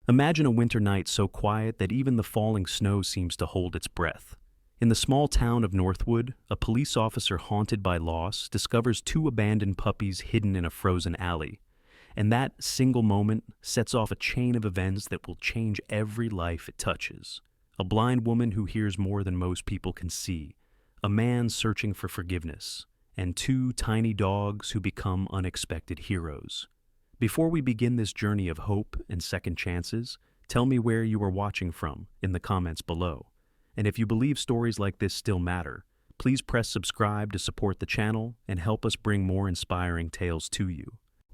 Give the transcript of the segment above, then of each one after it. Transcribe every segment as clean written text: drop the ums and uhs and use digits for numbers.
Imagine a winter night so quiet that even the falling snow seems to hold its breath. In the small town of Northwood, a police officer haunted by loss discovers two abandoned puppies hidden in a frozen alley. And that single moment sets off a chain of events that will change every life it touches. A blind woman who hears more than most people can see, a man searching for forgiveness, and two tiny dogs who become unexpected heroes. Before we begin this journey of hope and second chances, tell me where you are watching from in the comments below. And if you believe stories like this still matter, please press subscribe to support the channel and help us bring more inspiring tales to you.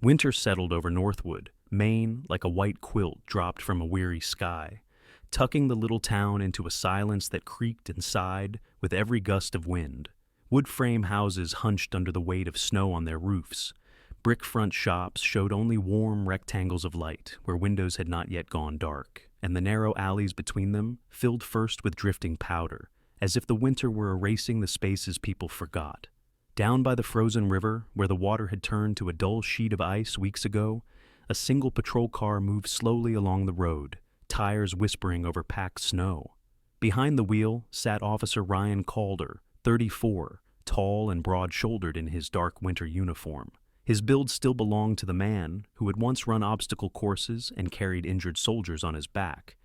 Winter settled over Northwood, Maine, like a white quilt dropped from a weary sky, tucking the little town into a silence that creaked and sighed with every gust of wind. Wood frame houses hunched under the weight of snow on their roofs. Brick front shops showed only warm rectangles of light where windows had not yet gone dark, and the narrow alleys between them filled first with drifting powder, as if the winter were erasing the spaces people forgot. Down by the frozen river, where the water had turned to a dull sheet of ice weeks ago, a single patrol car moved slowly along the road, tires whispering over packed snow. Behind the wheel sat Officer Ryan Calder, 34, tall and broad-shouldered in his dark winter uniform. His build still belonged to the man who had once run obstacle courses and carried injured soldiers on his back,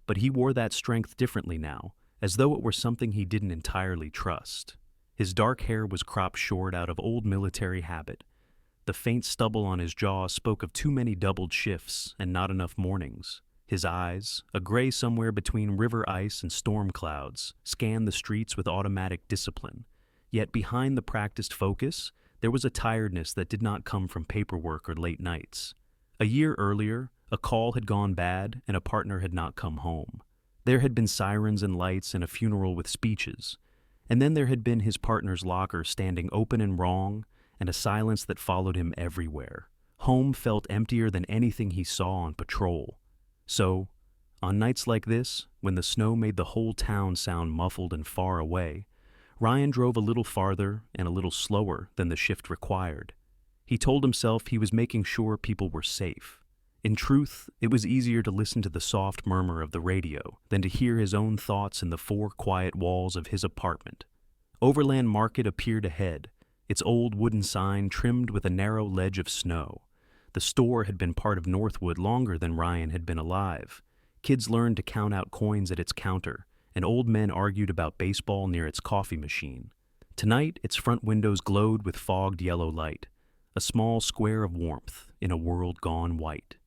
but he wore that strength differently now, as though it were something he didn't entirely trust. His dark hair was cropped short out of old military habit. The faint stubble on his jaw spoke of too many doubled shifts and not enough mornings. His eyes, a gray somewhere between river ice and storm clouds, scanned the streets with automatic discipline. Yet behind the practiced focus, there was a tiredness that did not come from paperwork or late nights. A year earlier, a call had gone bad and a partner had not come home. There had been sirens and lights and a funeral with speeches. And then there had been his partner's locker standing open and wrong, and a silence that followed him everywhere. Home felt emptier than anything he saw on patrol. So, on nights like this, when the snow made the whole town sound muffled and far away, Ryan drove a little farther and a little slower than the shift required. He told himself he was making sure people were safe. In truth, it was easier to listen to the soft murmur of the radio than to hear his own thoughts in the four quiet walls of his apartment. Overland Market appeared ahead, its old wooden sign trimmed with a narrow ledge of snow. The store had been part of Northwood longer than Ryan had been alive. Kids learned to count out coins at its counter, and old men argued about baseball near its coffee machine. Tonight, its front windows glowed with fogged yellow light, a small square of warmth in a world gone white.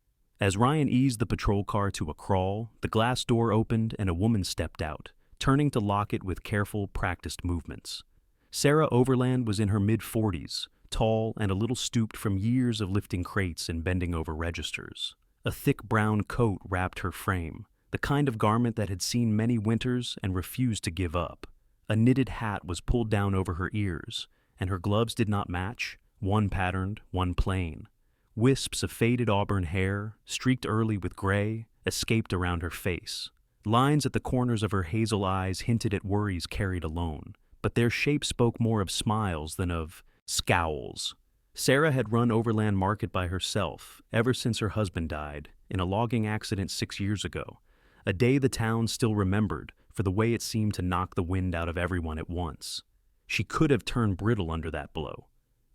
As Ryan eased the patrol car to a crawl, the glass door opened and a woman stepped out, turning to lock it with careful, practiced movements. Sarah Overland was in her mid-40s, tall and a little stooped from years of lifting crates and bending over registers. A thick brown coat wrapped her frame, the kind of garment that had seen many winters and refused to give up. A knitted hat was pulled down over her ears, and her gloves did not match, one patterned, one plain. Wisps of faded auburn hair, streaked early with gray, escaped around her face. Lines at the corners of her hazel eyes hinted at worries carried alone, but their shape spoke more of smiles than of scowls. Sarah had run Overland Market by herself ever since her husband died in a logging accident 6 years ago. A day the town still remembered for the way it seemed to knock the wind out of everyone at once. She could have turned brittle under that blow.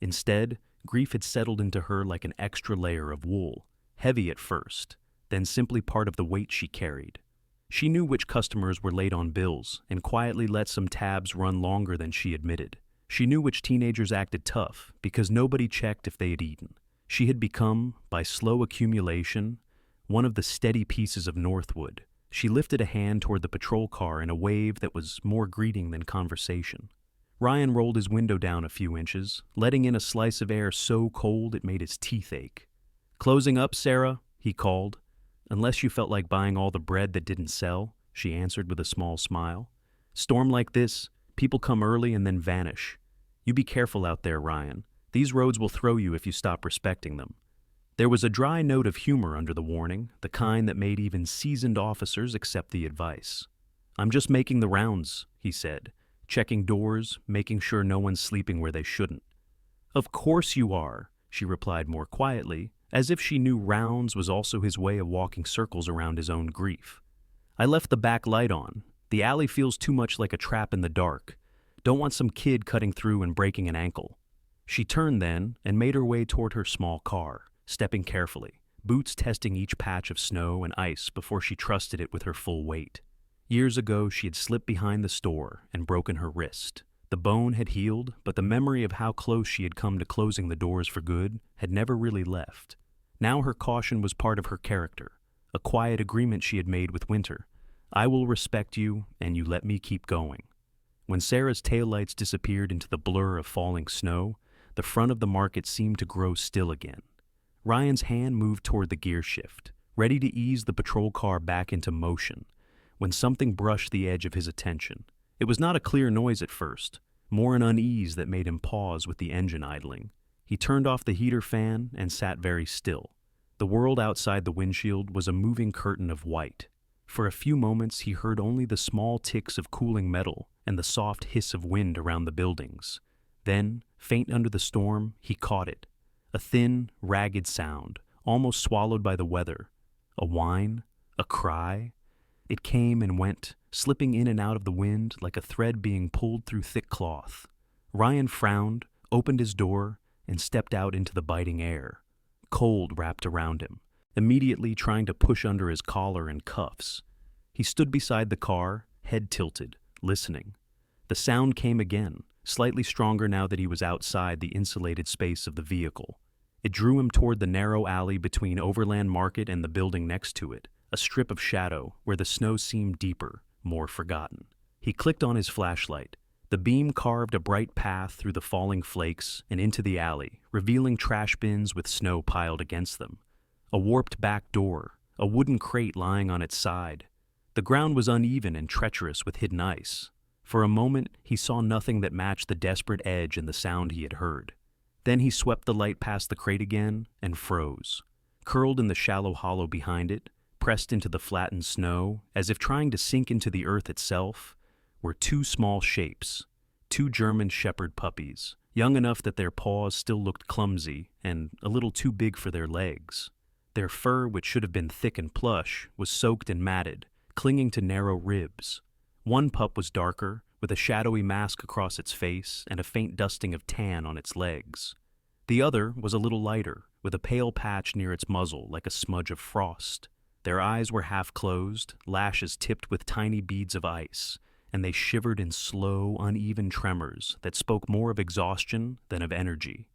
Instead, grief had settled into her like an extra layer of wool, heavy at first, then simply part of the weight she carried. She knew which customers were late on bills and quietly let some tabs run longer than she admitted. She knew which teenagers acted tough because nobody checked if they had eaten. She had become, by slow accumulation, one of the steady pieces of Northwood. She lifted a hand toward the patrol car in a wave that was more greeting than conversation. Ryan rolled his window down a few inches, letting in a slice of air so cold it made his teeth ache. "Closing up, Sarah?" he called. "Unless you felt like buying all the bread that didn't sell," she answered with a small smile. "Storm like this, people come early and then vanish. You be careful out there, Ryan. These roads will throw you if you stop respecting them." There was a dry note of humor under the warning, the kind that made even seasoned officers accept the advice. "I'm just making the rounds," he said, checking doors, making sure no one's sleeping where they shouldn't. "Of course you are," she replied more quietly, as if she knew rounds was also his way of walking circles around his own grief. I left the back light on. The alley feels too much like a trap in the dark. Don't want some kid cutting through and breaking an ankle. She turned then and made her way toward her small car, stepping carefully, boots testing each patch of snow and ice before she trusted it with her full weight. Years ago, she had slipped behind the store and broken her wrist. The bone had healed, but the memory of how close she had come to closing the doors for good had never really left. Now her caution was part of her character, a quiet agreement she had made with Winter. I will respect you, and you let me keep going. When Sarah's taillights disappeared into the blur of falling snow, the front of the market seemed to grow still again. Ryan's hand moved toward the gear shift, ready to ease the patrol car back into motion, when something brushed the edge of his attention. It was not a clear noise at first, more an unease that made him pause with the engine idling. He turned off the heater fan and sat very still. The world outside the windshield was a moving curtain of white. For a few moments he heard only the small ticks of cooling metal and the soft hiss of wind around the buildings. Then, faint under the storm, he caught it. A thin, ragged sound, almost swallowed by the weather. A whine, a cry. It came and went, slipping in and out of the wind like a thread being pulled through thick cloth. Ryan frowned, opened his door, and stepped out into the biting air. Cold wrapped around him, immediately trying to push under his collar and cuffs. He stood beside the car, head tilted, listening. The sound came again, slightly stronger now that he was outside the insulated space of the vehicle. It drew him toward the narrow alley between Overland Market and the building next to it, a strip of shadow where the snow seemed deeper, more forgotten. He clicked on his flashlight. The beam carved a bright path through the falling flakes and into the alley, revealing trash bins with snow piled against them. A warped back door, a wooden crate lying on its side. The ground was uneven and treacherous with hidden ice. For a moment, he saw nothing that matched the desperate edge and the sound he had heard. Then he swept the light past the crate again and froze. Curled in the shallow hollow behind it, pressed into the flattened snow, as if trying to sink into the earth itself, were two small shapes, two German shepherd puppies, young enough that their paws still looked clumsy and a little too big for their legs. Their fur, which should have been thick and plush, was soaked and matted, clinging to narrow ribs. One pup was darker, with a shadowy mask across its face and a faint dusting of tan on its legs. The other was a little lighter, with a pale patch near its muzzle like a smudge of frost. Their eyes were half closed, lashes tipped with tiny beads of ice, and they shivered in slow, uneven tremors that spoke more of exhaustion than of energy.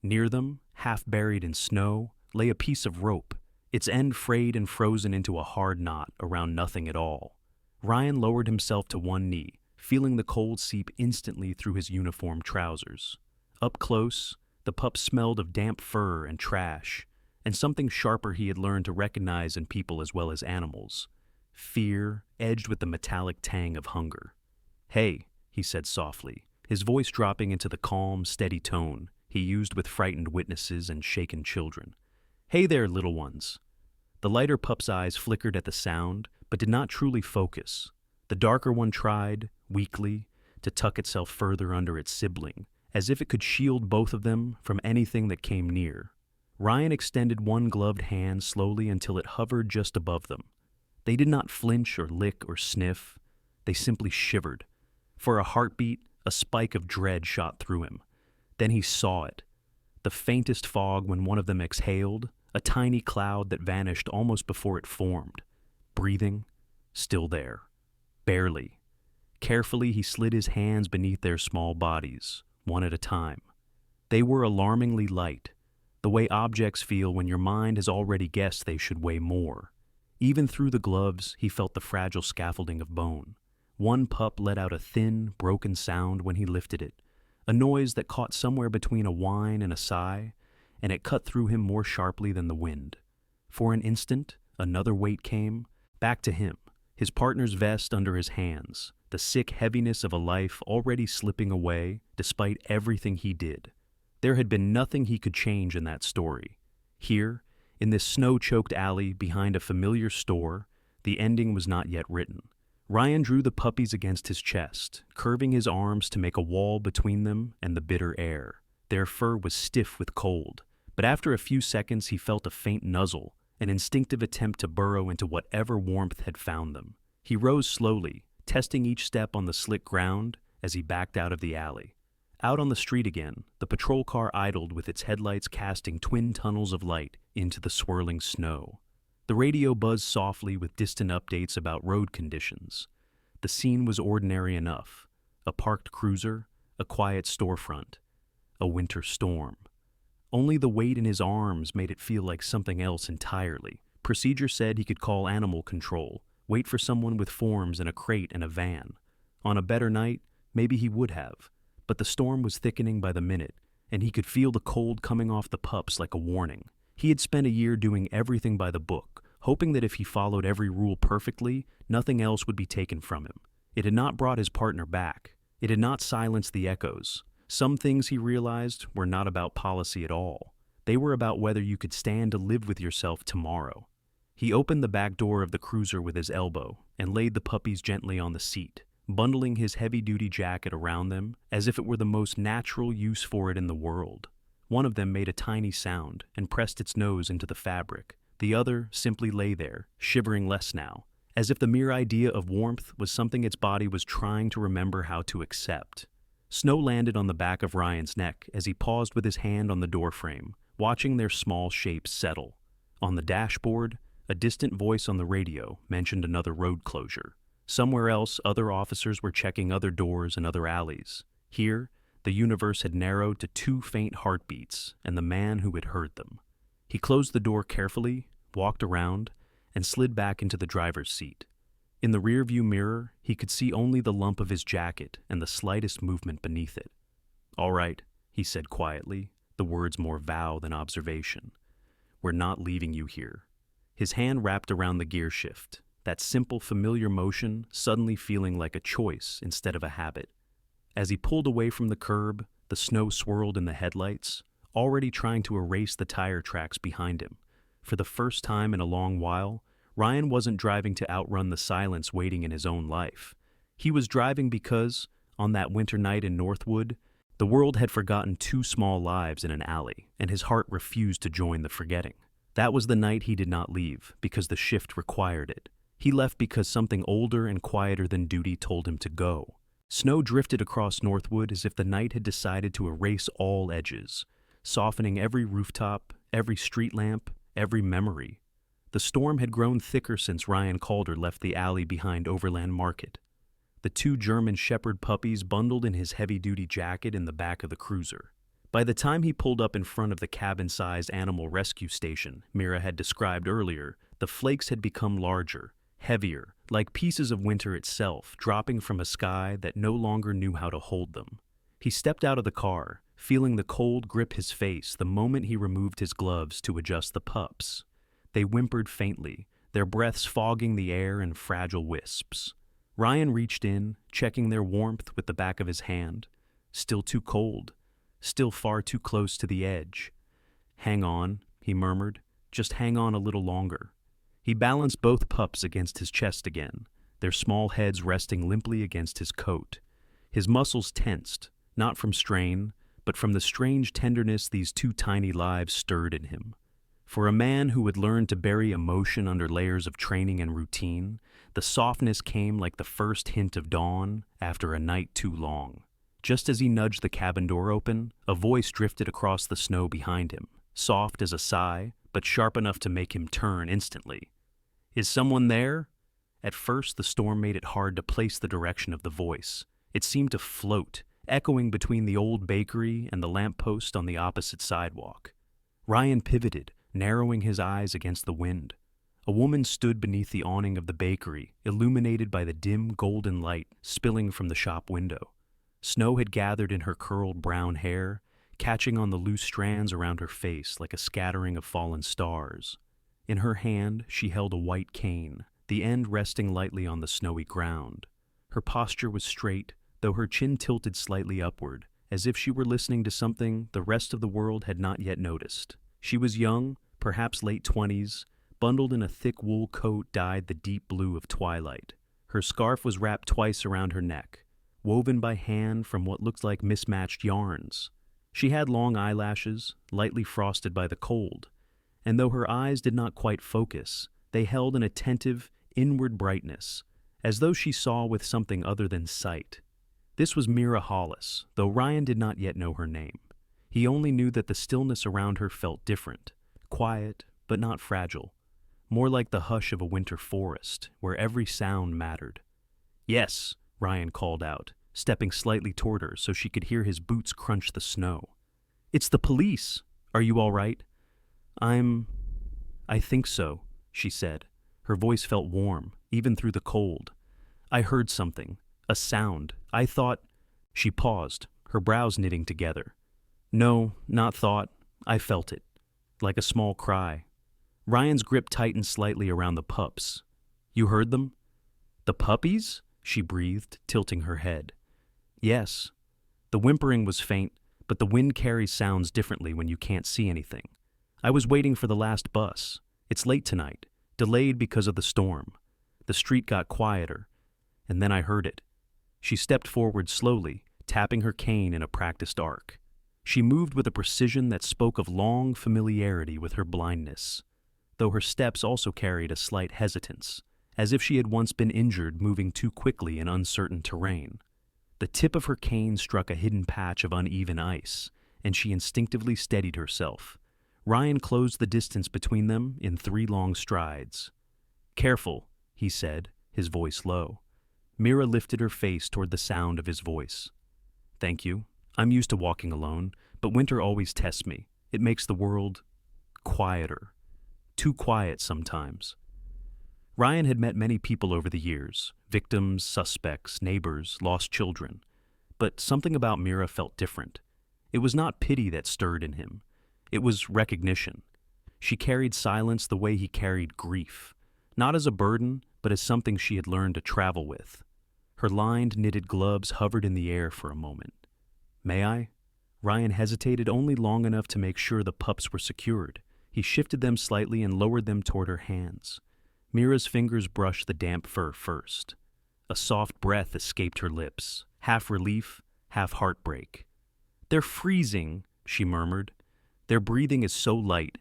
Near them, half buried in snow, lay a piece of rope, its end frayed and frozen into a hard knot around nothing at all. Ryan lowered himself to one knee, feeling the cold seep instantly through his uniform trousers. Up close, the pup smelled of damp fur and trash, and something sharper he had learned to recognize in people as well as animals. Fear, edged with the metallic tang of hunger. "Hey," he said softly, his voice dropping into the calm, steady tone he used with frightened witnesses and shaken children. "Hey there, little ones." The lighter pup's eyes flickered at the sound, but did not truly focus. The darker one tried, weakly, to tuck itself further under its sibling, as if it could shield both of them from anything that came near. Ryan extended one gloved hand slowly until it hovered just above them. They did not flinch or lick or sniff. They simply shivered. For a heartbeat, a spike of dread shot through him. Then he saw it. The faintest fog when one of them exhaled, a tiny cloud that vanished almost before it formed. Breathing, still there. Barely. Carefully, he slid his hands beneath their small bodies, one at a time. They were alarmingly light, the way objects feel when your mind has already guessed they should weigh more. Even through the gloves, he felt the fragile scaffolding of bone. One pup let out a thin, broken sound when he lifted it, a noise that caught somewhere between a whine and a sigh, and it cut through him more sharply than the wind. For an instant, another weight came, back to him, his partner's vest under his hands, the sick heaviness of a life already slipping away despite everything he did. There had been nothing he could change in that story. Here, in this snow-choked alley behind a familiar store, the ending was not yet written. Ryan drew the puppies against his chest, curving his arms to make a wall between them and the bitter air. Their fur was stiff with cold, But after a few seconds, he felt a faint nuzzle, an instinctive attempt to burrow into whatever warmth had found them. He rose slowly, testing each step on the slick ground as he backed out of the alley. Out on the street again, the patrol car idled with its headlights casting twin tunnels of light into the swirling snow. The radio buzzed softly with distant updates about road conditions. The scene was ordinary enough. A parked cruiser, a quiet storefront, a winter storm. Only the weight in his arms made it feel like something else entirely. Procedure said he could call animal control, wait for someone with forms in a crate and a van. On a better night, maybe he would have. But the storm was thickening by the minute, and he could feel the cold coming off the pups like a warning. He had spent a year doing everything by the book, hoping that if he followed every rule perfectly, nothing else would be taken from him. It had not brought his partner back. It had not silenced the echoes. Some things, he realized, were not about policy at all. They were about whether you could stand to live with yourself tomorrow. He opened the back door of the cruiser with his elbow and laid the puppies gently on the seat, bundling his heavy-duty jacket around them as if it were the most natural use for it in the world. One of them made a tiny sound and pressed its nose into the fabric. The other simply lay there, shivering less now, as if the mere idea of warmth was something its body was trying to remember how to accept. Snow landed on the back of Ryan's neck as he paused with his hand on the doorframe, watching their small shapes settle. On the dashboard, a distant voice on the radio mentioned another road closure. Somewhere else, other officers were checking other doors and other alleys. Here, the universe had narrowed to 2 faint heartbeats and the man who had heard them. He closed the door carefully, walked around, and slid back into the driver's seat. In the rearview mirror, he could see only the lump of his jacket and the slightest movement beneath it. "All right," he said quietly, the words more vow than observation. "We're not leaving you here." His hand wrapped around the gear shift, that simple, familiar motion suddenly feeling like a choice instead of a habit. As he pulled away from the curb, the snow swirled in the headlights, already trying to erase the tire tracks behind him. For the first time in a long while, Ryan wasn't driving to outrun the silence waiting in his own life. He was driving because, on that winter night in Northwood, the world had forgotten 2 small lives in an alley, and his heart refused to join the forgetting. That was the night he did not leave, because the shift required it. He left because something older and quieter than duty told him to go. Snow drifted across Northwood as if the night had decided to erase all edges, softening every rooftop, every street lamp, every memory. The storm had grown thicker since Ryan Calder left the alley behind Overland Market. The 2 German Shepherd puppies bundled in his heavy-duty jacket in the back of the cruiser. By the time he pulled up in front of the cabin-sized animal rescue station Mira had described earlier, the flakes had become larger, heavier, like pieces of winter itself dropping from a sky that no longer knew how to hold them. He stepped out of the car, feeling the cold grip his face the moment he removed his gloves to adjust the pups. They whimpered faintly, their breaths fogging the air in fragile wisps. Ryan reached in, checking their warmth with the back of his hand. Still too cold, still far too close to the edge. "Hang on," he murmured, "just hang on a little longer." He balanced both pups against his chest again, their small heads resting limply against his coat. His muscles tensed, not from strain, but from the strange tenderness these 2 tiny lives stirred in him. For a man who had learned to bury emotion under layers of training and routine, the softness came like the first hint of dawn after a night too long. Just as he nudged the cabin door open, a voice drifted across the snow behind him, soft as a sigh, but sharp enough to make him turn instantly. "Is someone there?" At first, the storm made it hard to place the direction of the voice. It seemed to float, echoing between the old bakery and the lamppost on the opposite sidewalk. Ryan pivoted, narrowing his eyes against the wind. A woman stood beneath the awning of the bakery, illuminated by the dim golden light spilling from the shop window. Snow had gathered in her curled brown hair, catching on the loose strands around her face like a scattering of fallen stars. In her hand, she held a white cane, the end resting lightly on the snowy ground. Her posture was straight, though her chin tilted slightly upward, as if she were listening to something the rest of the world had not yet noticed. She was young, perhaps late 20s, bundled in a thick wool coat dyed the deep blue of twilight. Her scarf was wrapped twice around her neck, woven by hand from what looked like mismatched yarns. She had long eyelashes, lightly frosted by the cold, and though her eyes did not quite focus, they held an attentive, inward brightness, as though she saw with something other than sight. This was Mira Hollis, though Ryan did not yet know her name. He only knew that the stillness around her felt different, quiet, but not fragile, more like the hush of a winter forest, where every sound mattered. "Yes," Ryan called out, stepping slightly toward her so she could hear his boots crunch the snow. "It's the police. Are you all right?" I think so," she said. Her voice felt warm, even through the cold. "I heard something. A sound. I thought—" She paused, her brows knitting together. "No, not thought. I felt it. Like a small cry." Ryan's grip tightened slightly around the pups. "You heard them?" "The puppies?" she breathed, tilting her head. "Yes." The whimpering was faint, but the wind carries sounds differently when you can't see anything. "I was waiting for the last bus. It's late tonight, delayed because of the storm. The street got quieter, and then I heard it." She stepped forward slowly, tapping her cane in a practiced arc. She moved with a precision that spoke of long familiarity with her blindness, though her steps also carried a slight hesitance, as if she had once been injured moving too quickly in uncertain terrain. The tip of her cane struck a hidden patch of uneven ice, and she instinctively steadied herself. Ryan closed the distance between them in 3 long strides. "Careful," he said, his voice low. Mira lifted her face toward the sound of his voice. "Thank you. I'm used to walking alone, but winter always tests me. It makes the world quieter. Too quiet sometimes." Ryan had met many people over the years, victims, suspects, neighbors, lost children. But something about Mira felt different. It was not pity that stirred in him. It was recognition. She carried silence the way he carried grief, not as a burden, but as something she had learned to travel with. Her lined, knitted gloves hovered in the air for a moment. "May I?" Ryan hesitated only long enough to make sure the pups were secured. He shifted them slightly and lowered them toward her hands. Mira's fingers brushed the damp fur first. A soft breath escaped her lips, half relief, half heartbreak. "They're freezing," she murmured. "Their breathing is so light."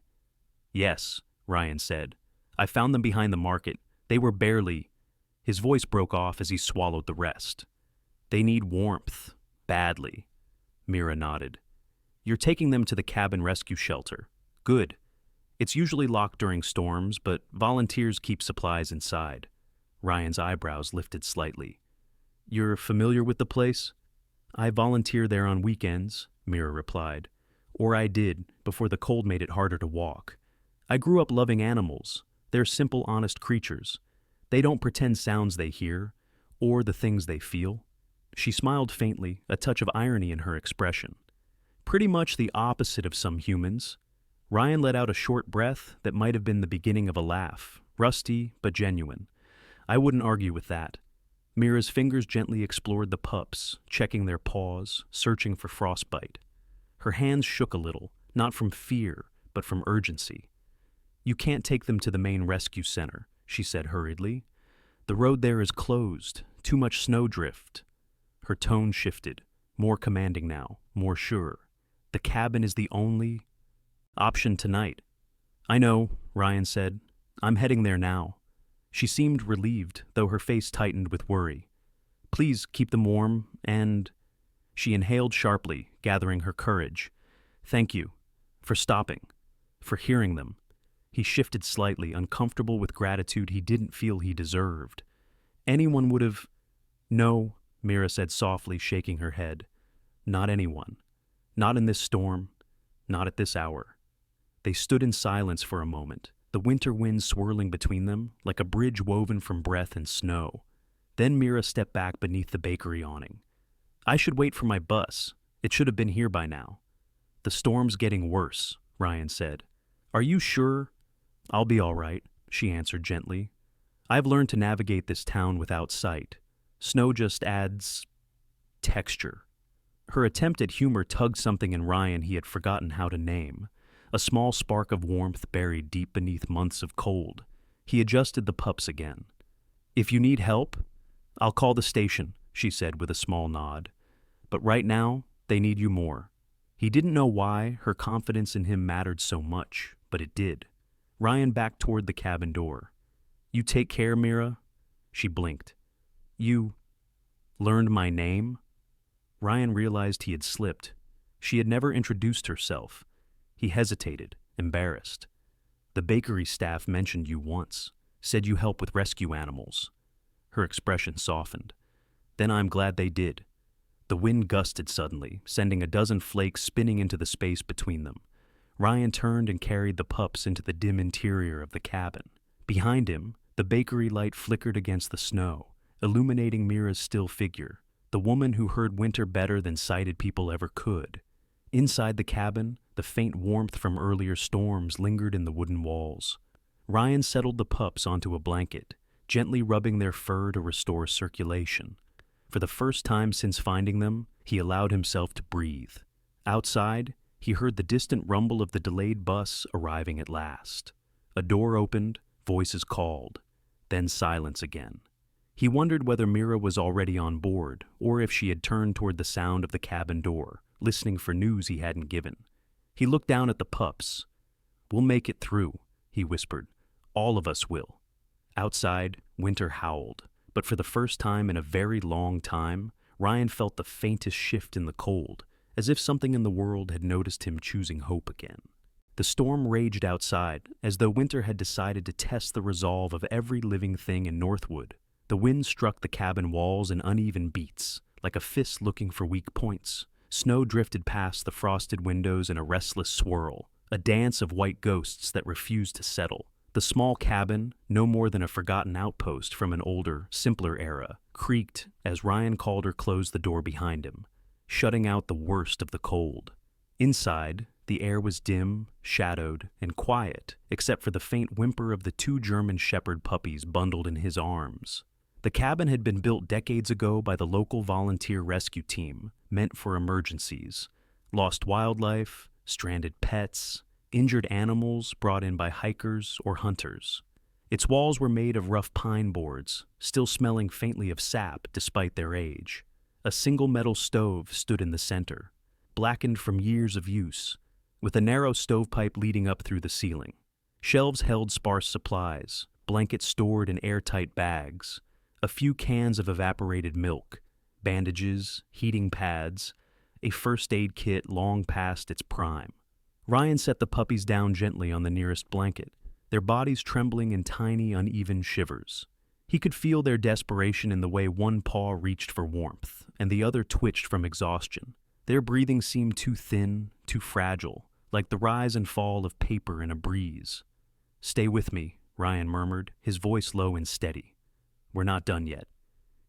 "Yes," Ryan said. "I found them behind the market. They were barely—" His voice broke off as he swallowed the rest. "They need warmth. Badly." Mira nodded. "You're taking them to the cabin rescue shelter. Good. It's usually locked during storms, but volunteers keep supplies inside." Ryan's eyebrows lifted slightly. "You're familiar with the place?" "I volunteer there on weekends," Mira replied. "Or I did, before the cold made it harder to walk. I grew up loving animals. They're simple, honest creatures. They don't pretend sounds they hear, or the things they feel." She smiled faintly, a touch of irony in her expression. "Pretty much the opposite of some humans." Ryan let out a short breath that might have been the beginning of a laugh, rusty but genuine. "I wouldn't argue with that." Mira's fingers gently explored the pups, checking their paws, searching for frostbite. Her hands shook a little, not from fear, but from urgency. "You can't take them to the main rescue center," she said hurriedly. "The road there is closed, too much snowdrift." Her tone shifted, more commanding now, more sure. "The cabin is the only option tonight." "I know," Ryan said. "I'm heading there now." She seemed relieved, though her face tightened with worry. "Please keep them warm, and—" She inhaled sharply, gathering her courage. "Thank you. For stopping. For hearing them." He shifted slightly, uncomfortable with gratitude he didn't feel he deserved. "Anyone would have—" "No," Mira said softly, shaking her head. "Not anyone. Not in this storm. Not at this hour." They stood in silence for a moment, the winter wind swirling between them like a bridge woven from breath and snow. Then Mira stepped back beneath the bakery awning. "I should wait for my bus. It should have been here by now." "The storm's getting worse," Ryan said. "Are you sure?" "I'll be all right," she answered gently. "I've learned to navigate this town without sight. Snow just adds texture." Her attempt at humor tugged something in Ryan he had forgotten how to name, a small spark of warmth buried deep beneath months of cold. He adjusted the pups again. "If you need help, I'll call the station," she said with a small nod. "But right now, they need you more." He didn't know why her confidence in him mattered so much, but it did. Ryan backed toward the cabin door. "You take care, Mira?" She blinked. "You learned my name?" Ryan realized he had slipped. She had never introduced herself. He hesitated, embarrassed. "The bakery staff mentioned you once, said you help with rescue animals." Her expression softened. "Then I'm glad they did." The wind gusted suddenly, sending a dozen flakes spinning into the space between them. Ryan turned and carried the pups into the dim interior of the cabin. Behind him, the bakery light flickered against the snow, illuminating Mira's still figure, the woman who heard winter better than sighted people ever could. Inside the cabin, the faint warmth from earlier storms lingered in the wooden walls. Ryan settled the pups onto a blanket, gently rubbing their fur to restore circulation. For the first time since finding them, he allowed himself to breathe. Outside, he heard the distant rumble of the delayed bus arriving at last. A door opened, voices called, then silence again. He wondered whether Mira was already on board, or if she had turned toward the sound of the cabin door, listening for news he hadn't given. He looked down at the pups. "We'll make it through," he whispered. "All of us will." Outside, winter howled. But for the first time in a very long time, Ryan felt the faintest shift in the cold, as if something in the world had noticed him choosing hope again. The storm raged outside, as though winter had decided to test the resolve of every living thing in Northwood. The wind struck the cabin walls in uneven beats, like a fist looking for weak points. Snow drifted past the frosted windows in a restless swirl, a dance of white ghosts that refused to settle. The small cabin, no more than a forgotten outpost from an older, simpler era, creaked as Ryan Calder closed the door behind him, shutting out the worst of the cold. Inside, the air was dim, shadowed, and quiet, except for the faint whimper of the 2 German shepherd puppies bundled in his arms. The cabin had been built decades ago by the local volunteer rescue team, meant for emergencies. Lost wildlife, stranded pets, injured animals brought in by hikers or hunters. Its walls were made of rough pine boards, still smelling faintly of sap despite their age. A single metal stove stood in the center, blackened from years of use, with a narrow stovepipe leading up through the ceiling. Shelves held sparse supplies, blankets stored in airtight bags, a few cans of evaporated milk, bandages, heating pads, a first aid kit long past its prime. Ryan set the puppies down gently on the nearest blanket, their bodies trembling in tiny, uneven shivers. He could feel their desperation in the way one paw reached for warmth, and the other twitched from exhaustion. Their breathing seemed too thin, too fragile, like the rise and fall of paper in a breeze. "Stay with me," Ryan murmured, his voice low and steady. "We're not done yet."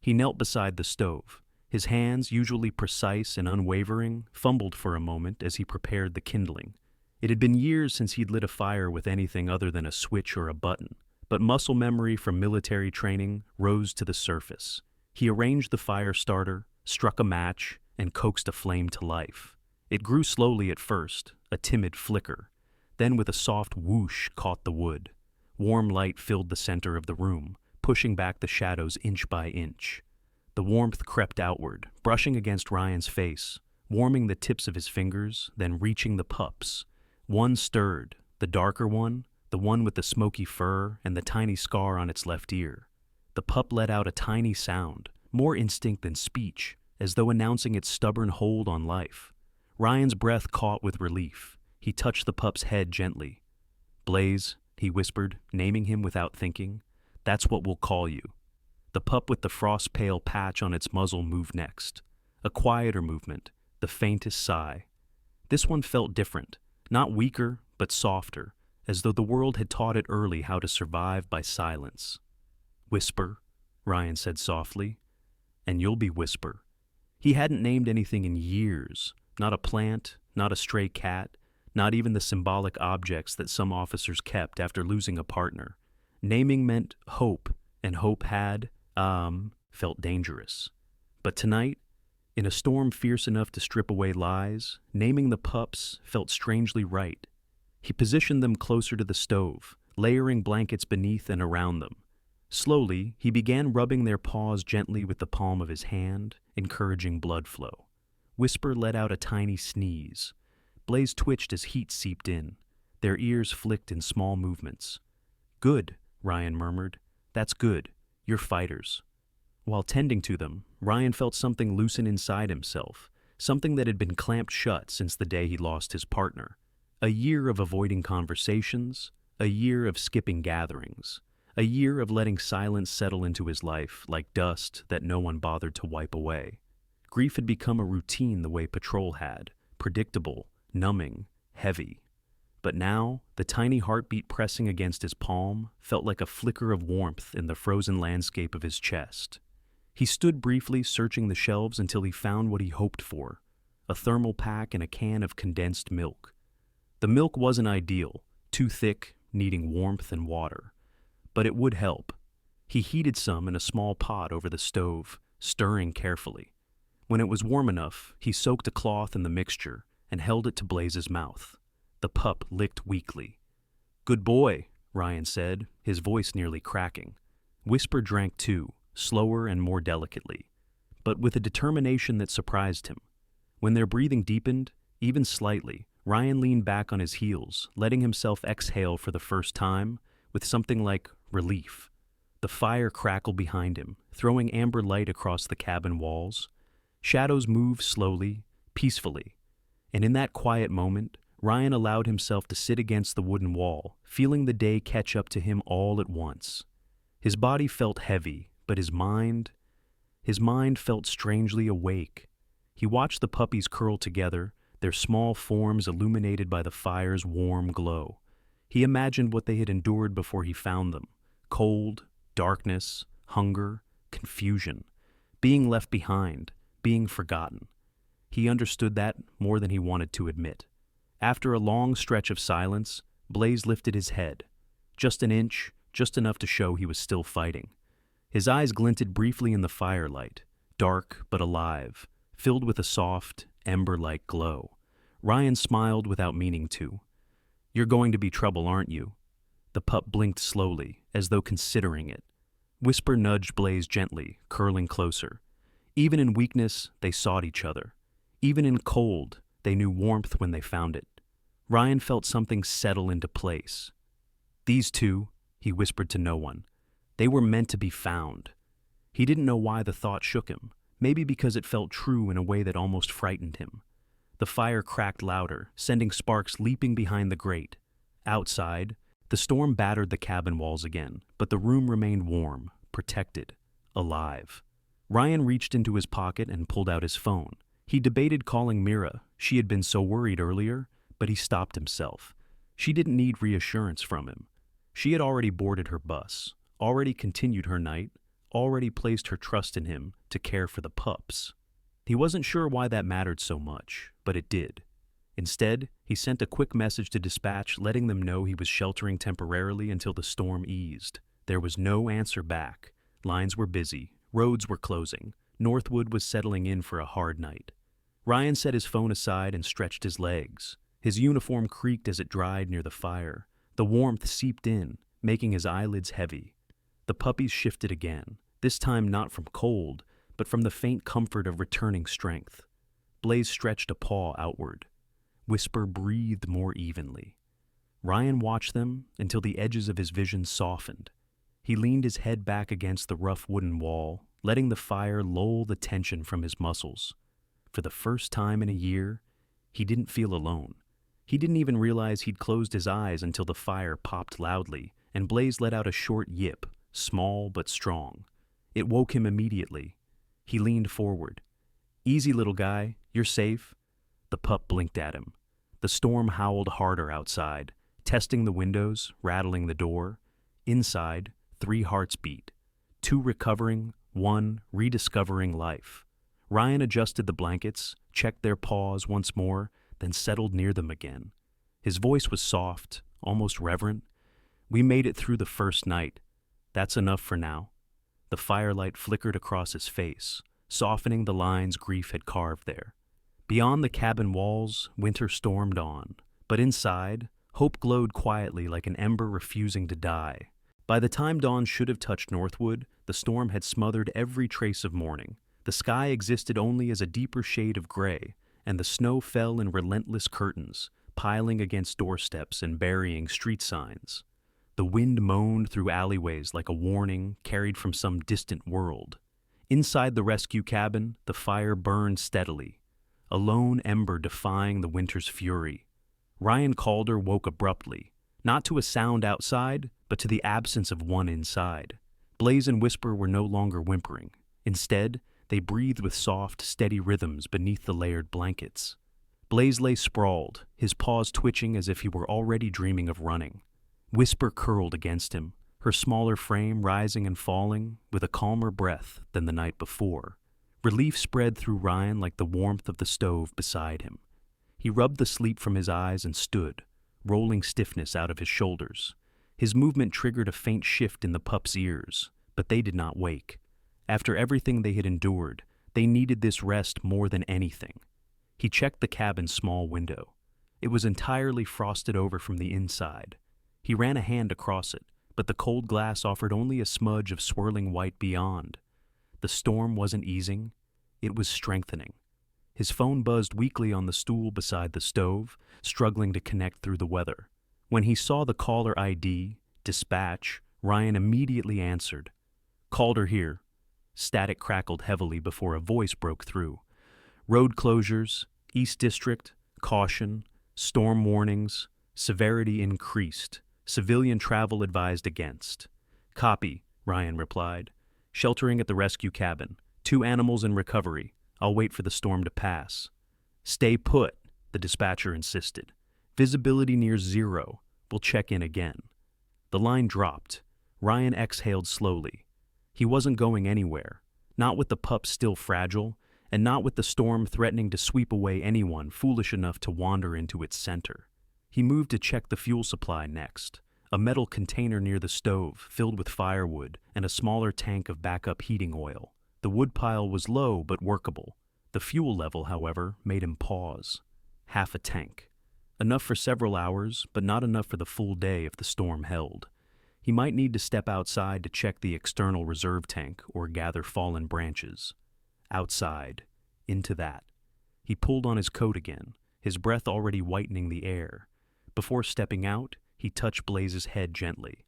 He knelt beside the stove. His hands, usually precise and unwavering, fumbled for a moment as he prepared the kindling. It had been years since he'd lit a fire with anything other than a switch or a button, but muscle memory from military training rose to the surface. He arranged the fire starter, struck a match, and coaxed a flame to life. It grew slowly at first, a timid flicker, then with a soft whoosh caught the wood. Warm light filled the center of the room, pushing back the shadows inch by inch. The warmth crept outward, brushing against Ryan's face, warming the tips of his fingers, then reaching the pups. One stirred, the darker one, the one with the smoky fur and the tiny scar on its left ear. The pup let out a tiny sound, more instinct than speech, as though announcing its stubborn hold on life. Ryan's breath caught with relief. He touched the pup's head gently. "Blaze," he whispered, naming him without thinking. "That's what we'll call you." The pup with the frost-pale patch on its muzzle moved next. A quieter movement, the faintest sigh. This one felt different. Not weaker, but softer, as though the world had taught it early how to survive by silence. "Whisper," Ryan said softly, "and you'll be Whisper." He hadn't named anything in years, not a plant, not a stray cat, not even the symbolic objects that some officers kept after losing a partner. Naming meant hope, and hope felt dangerous. But tonight, in a storm fierce enough to strip away lies, naming the pups felt strangely right. He positioned them closer to the stove, layering blankets beneath and around them. Slowly, he began rubbing their paws gently with the palm of his hand, encouraging blood flow. Whisper let out a tiny sneeze, Blaze twitched as heat seeped in. Their ears flicked in small movements. "Good," Ryan murmured. "That's good. You're fighters." While tending to them, Ryan felt something loosen inside himself, something that had been clamped shut since the day he lost his partner. A year of avoiding conversations, a year of skipping gatherings, a year of letting silence settle into his life like dust that no one bothered to wipe away. Grief had become a routine the way patrol had, predictable, numbing, heavy. But now, the tiny heartbeat pressing against his palm felt like a flicker of warmth in the frozen landscape of his chest. He stood briefly searching the shelves until he found what he hoped for, a thermal pack and a can of condensed milk. The milk wasn't ideal, too thick, needing warmth and water. But it would help. He heated some in a small pot over the stove, stirring carefully. When it was warm enough, he soaked a cloth in the mixture and held it to Blaze's mouth. The pup licked weakly. "Good boy," Ryan said, his voice nearly cracking. Whisper drank too, slower and more delicately, but with a determination that surprised him. When their breathing deepened, even slightly, Ryan leaned back on his heels, letting himself exhale for the first time, with something like relief. The fire crackled behind him, throwing amber light across the cabin walls. Shadows moved slowly, peacefully, and in that quiet moment, Ryan allowed himself to sit against the wooden wall, feeling the day catch up to him all at once. His body felt heavy, but his mind felt strangely awake. He watched the puppies curl together, their small forms illuminated by the fire's warm glow. He imagined what they had endured before he found them: cold, darkness, hunger, confusion, being left behind, being forgotten. He understood that more than he wanted to admit. After a long stretch of silence, Blaze lifted his head. Just an inch, just enough to show he was still fighting. His eyes glinted briefly in the firelight, dark but alive, filled with a soft, ember-like glow. Ryan smiled without meaning to. "You're going to be trouble, aren't you?" The pup blinked slowly, as though considering it. Whisper nudged Blaze gently, curling closer. Even in weakness, they sought each other. Even in cold, they knew warmth when they found it. Ryan felt something settle into place. "These two," he whispered to no one, "they were meant to be found." He didn't know why the thought shook him, maybe because it felt true in a way that almost frightened him. The fire cracked louder, sending sparks leaping behind the grate. Outside, the storm battered the cabin walls again, but the room remained warm, protected, alive. Ryan reached into his pocket and pulled out his phone. He debated calling Mira. She had been so worried earlier, but he stopped himself. She didn't need reassurance from him. She had already boarded her bus, already continued her night, already placed her trust in him to care for the pups. He wasn't sure why that mattered so much, but it did. Instead, he sent a quick message to dispatch letting them know he was sheltering temporarily until the storm eased. There was no answer back. Lines were busy, roads were closing, Northwood was settling in for a hard night. Ryan set his phone aside and stretched his legs. His uniform creaked as it dried near the fire. The warmth seeped in, making his eyelids heavy. The puppies shifted again, this time not from cold, but from the faint comfort of returning strength. Blaze stretched a paw outward. Whisper breathed more evenly. Ryan watched them until the edges of his vision softened. He leaned his head back against the rough wooden wall, letting the fire lull the tension from his muscles. For the first time in a year, he didn't feel alone. He didn't even realize he'd closed his eyes until the fire popped loudly, and Blaze let out a short yip, small but strong. It woke him immediately. He leaned forward. "Easy, little guy. You're safe." The pup blinked at him. The storm howled harder outside, testing the windows, rattling the door. Inside, 3 hearts beat. 2 recovering, 1 rediscovering life. Ryan adjusted the blankets, checked their paws once more, then settled near them again. His voice was soft, almost reverent. "We made it through the first night. That's enough for now." The firelight flickered across his face, softening the lines grief had carved there. Beyond the cabin walls, winter stormed on, but inside, hope glowed quietly like an ember refusing to die. By the time dawn should have touched Northwood, the storm had smothered every trace of morning. The sky existed only as a deeper shade of gray, and the snow fell in relentless curtains, piling against doorsteps and burying street signs. The wind moaned through alleyways like a warning carried from some distant world. Inside the rescue cabin, the fire burned steadily, a lone ember defying the winter's fury. Ryan Calder woke abruptly, not to a sound outside, but to the absence of one inside. Blaze and Whisper were no longer whimpering. Instead, they breathed with soft, steady rhythms beneath the layered blankets. Blaze lay sprawled, his paws twitching as if he were already dreaming of running. Whisper curled against him, her smaller frame rising and falling with a calmer breath than the night before. Relief spread through Ryan like the warmth of the stove beside him. He rubbed the sleep from his eyes and stood, rolling stiffness out of his shoulders. His movement triggered a faint shift in the pup's ears, but they did not wake. After everything they had endured, they needed this rest more than anything. He checked the cabin's small window. It was entirely frosted over from the inside. He ran a hand across it, but the cold glass offered only a smudge of swirling white beyond. The storm wasn't easing, it was strengthening. His phone buzzed weakly on the stool beside the stove, struggling to connect through the weather. When he saw the caller ID, dispatch, Ryan immediately answered. "Calder here." Static crackled heavily before a voice broke through. "Road closures, East District, caution, storm warnings, severity increased, civilian travel advised against." "Copy," Ryan replied. "Sheltering at the rescue cabin. 2 animals in recovery. I'll wait for the storm to pass." "Stay put," the dispatcher insisted. "Visibility near 0. We'll check in again." The line dropped. Ryan exhaled slowly. He wasn't going anywhere, not with the pup still fragile, and not with the storm threatening to sweep away anyone foolish enough to wander into its center. He moved to check the fuel supply next, a metal container near the stove filled with firewood and a smaller tank of backup heating oil. The wood pile was low but workable. The fuel level, however, made him pause. Half a tank. Enough for several hours, but not enough for the full day if the storm held. He might need to step outside to check the external reserve tank or gather fallen branches. Outside. Into that. He pulled on his coat again, his breath already whitening the air. Before stepping out, he touched Blaze's head gently.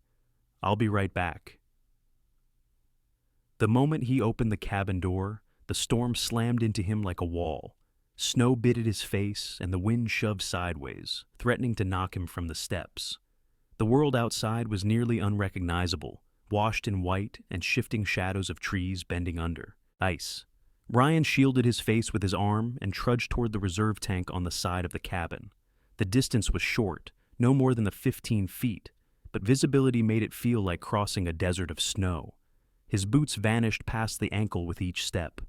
"I'll be right back." The moment he opened the cabin door, the storm slammed into him like a wall. Snow bit at his face, and the wind shoved sideways, threatening to knock him from the steps. The world outside was nearly unrecognizable, washed in white and shifting shadows of trees bending under. Ice. Ryan shielded his face with his arm and trudged toward the reserve tank on the side of the cabin. The distance was short, no more than 15 feet, but visibility made it feel like crossing a desert of snow. His boots vanished past the ankle with each step.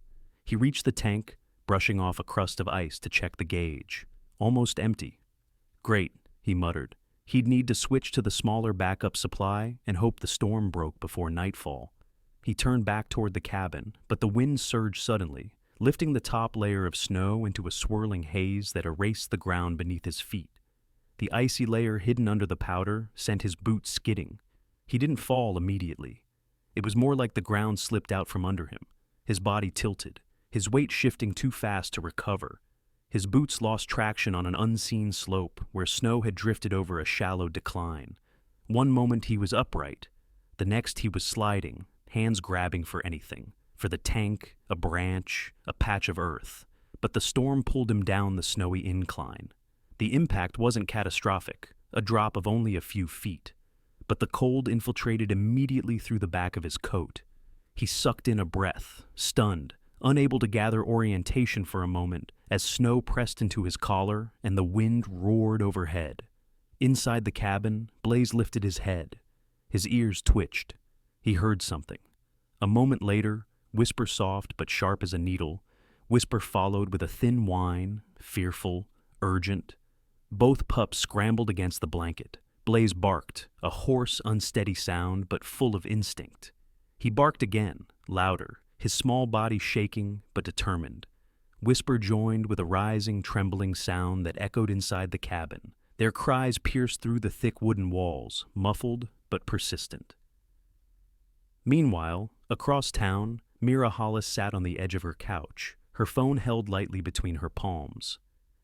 He reached the tank, brushing off a crust of ice to check the gauge. Almost empty. "Great," he muttered. He'd need to switch to the smaller backup supply and hope the storm broke before nightfall. He turned back toward the cabin, but the wind surged suddenly, lifting the top layer of snow into a swirling haze that erased the ground beneath his feet. The icy layer hidden under the powder sent his boots skidding. He didn't fall immediately. It was more like the ground slipped out from under him. His body tilted, his weight shifting too fast to recover. His boots lost traction on an unseen slope where snow had drifted over a shallow decline. One moment he was upright, the next he was sliding, hands grabbing for anything, for the tank, a branch, a patch of earth. But the storm pulled him down the snowy incline. The impact wasn't catastrophic, a drop of only a few feet. But the cold infiltrated immediately through the back of his coat. He sucked in a breath, stunned, unable to gather orientation for a moment as snow pressed into his collar and the wind roared overhead. Inside the cabin, Blaze lifted his head. His ears twitched. He heard something. A moment later, Whisper soft but sharp as a needle, Whisper followed with a thin whine, fearful, urgent. Both pups scrambled against the blanket. Blaze barked, a hoarse, unsteady sound but full of instinct. He barked again, louder, his small body shaking but determined. Whisper joined with a rising, trembling sound that echoed inside the cabin. Their cries pierced through the thick wooden walls, muffled but persistent. Meanwhile, across town, Mira Hollis sat on the edge of her couch, her phone held lightly between her palms.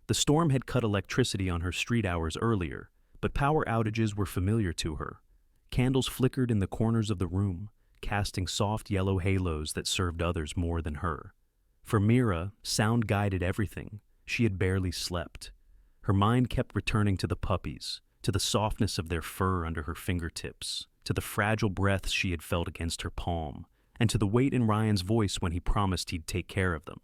The storm had cut electricity on her street hours earlier, but power outages were familiar to her. Candles flickered in the corners of the room, casting soft yellow halos that served others more than her. For Mira, sound guided everything. She had barely slept. Her mind kept returning to the puppies, to the softness of their fur under her fingertips, to the fragile breaths she had felt against her palm, and to the weight in Ryan's voice when he promised he'd take care of them.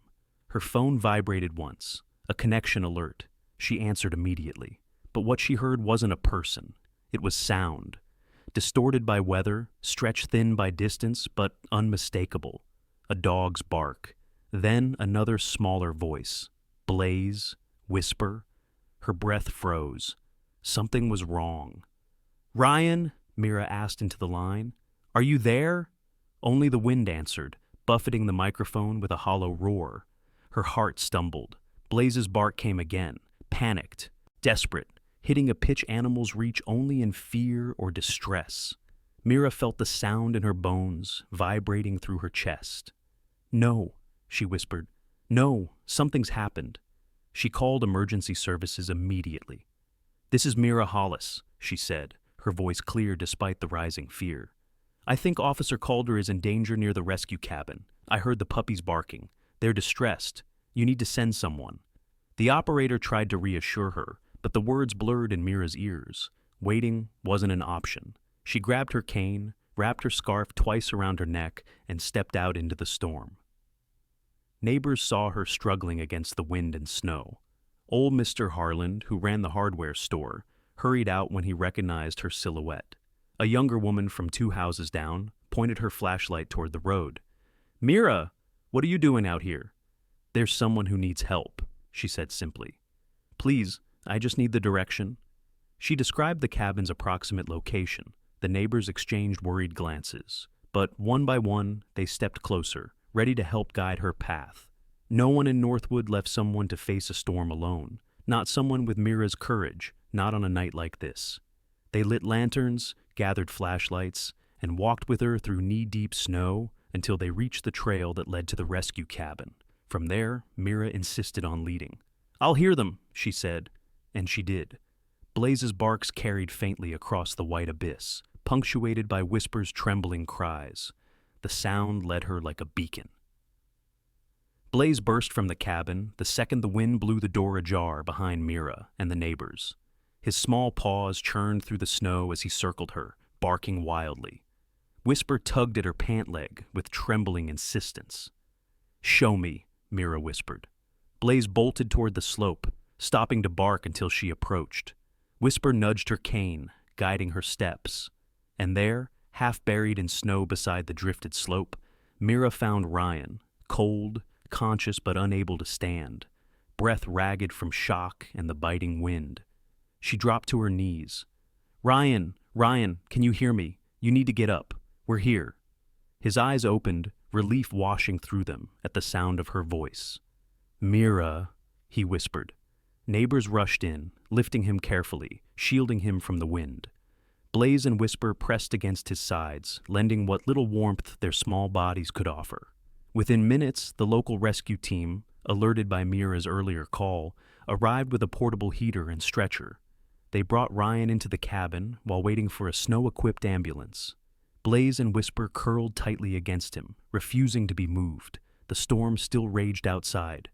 Her phone vibrated once, a connection alert. She answered immediately. But what she heard wasn't a person. It was sound. Distorted by weather, stretched thin by distance, but unmistakable. A dog's bark. Then another smaller voice. Blaze. Whisper. Her breath froze. Something was wrong. "Ryan?" Mira asked into the line. "Are you there?" Only the wind answered, buffeting the microphone with a hollow roar. Her heart stumbled. Blaze's bark came again, panicked, desperate, hitting a pitch animals reach only in fear or distress. Mira felt the sound in her bones, vibrating through her chest. "No," she whispered. "No, something's happened." She called emergency services immediately. "This is Mira Hollis," she said, her voice clear despite the rising fear. "I think Officer Calder is in danger near the rescue cabin. I heard the puppies barking. They're distressed. You need to send someone." The operator tried to reassure her, but the words blurred in Mira's ears. Waiting wasn't an option. She grabbed her cane, wrapped her scarf twice around her neck, and stepped out into the storm. Neighbors saw her struggling against the wind and snow. Old Mr. Harland, who ran the hardware store, hurried out when he recognized her silhouette. A younger woman from 2 houses down pointed her flashlight toward the road. "Mira, what are you doing out here?" "There's someone who needs help," she said simply. "Please, I just need the direction." She described the cabin's approximate location. The neighbors exchanged worried glances, but one by one, they stepped closer, ready to help guide her path. No one in Northwood left someone to face a storm alone, not someone with Mira's courage, not on a night like this. They lit lanterns, gathered flashlights, and walked with her through knee-deep snow until they reached the trail that led to the rescue cabin. From there, Mira insisted on leading. "I'll hear them," she said, and she did. Blaze's barks carried faintly across the white abyss, punctuated by Whisper's trembling cries. The sound led her like a beacon. Blaze burst from the cabin the second the wind blew the door ajar behind Mira and the neighbors. His small paws churned through the snow as he circled her, barking wildly. Whisper tugged at her pant leg with trembling insistence. "Show me," Mira whispered. Blaze bolted toward the slope, stopping to bark until she approached. Whisper nudged her cane, guiding her steps. And there, half buried in snow beside the drifted slope, Mira found Ryan, cold, conscious but unable to stand, breath ragged from shock and the biting wind. She dropped to her knees. "Ryan, Ryan, can you hear me? You need to get up. We're here." His eyes opened, relief washing through them at the sound of her voice. "Mira," he whispered. Neighbors rushed in, lifting him carefully, shielding him from the wind. Blaze and Whisper pressed against his sides, lending what little warmth their small bodies could offer. Within minutes, the local rescue team, alerted by Mira's earlier call, arrived with a portable heater and stretcher. They brought Ryan into the cabin while waiting for a snow-equipped ambulance. Blaze and Whisper curled tightly against him, refusing to be moved. The storm still raged outside,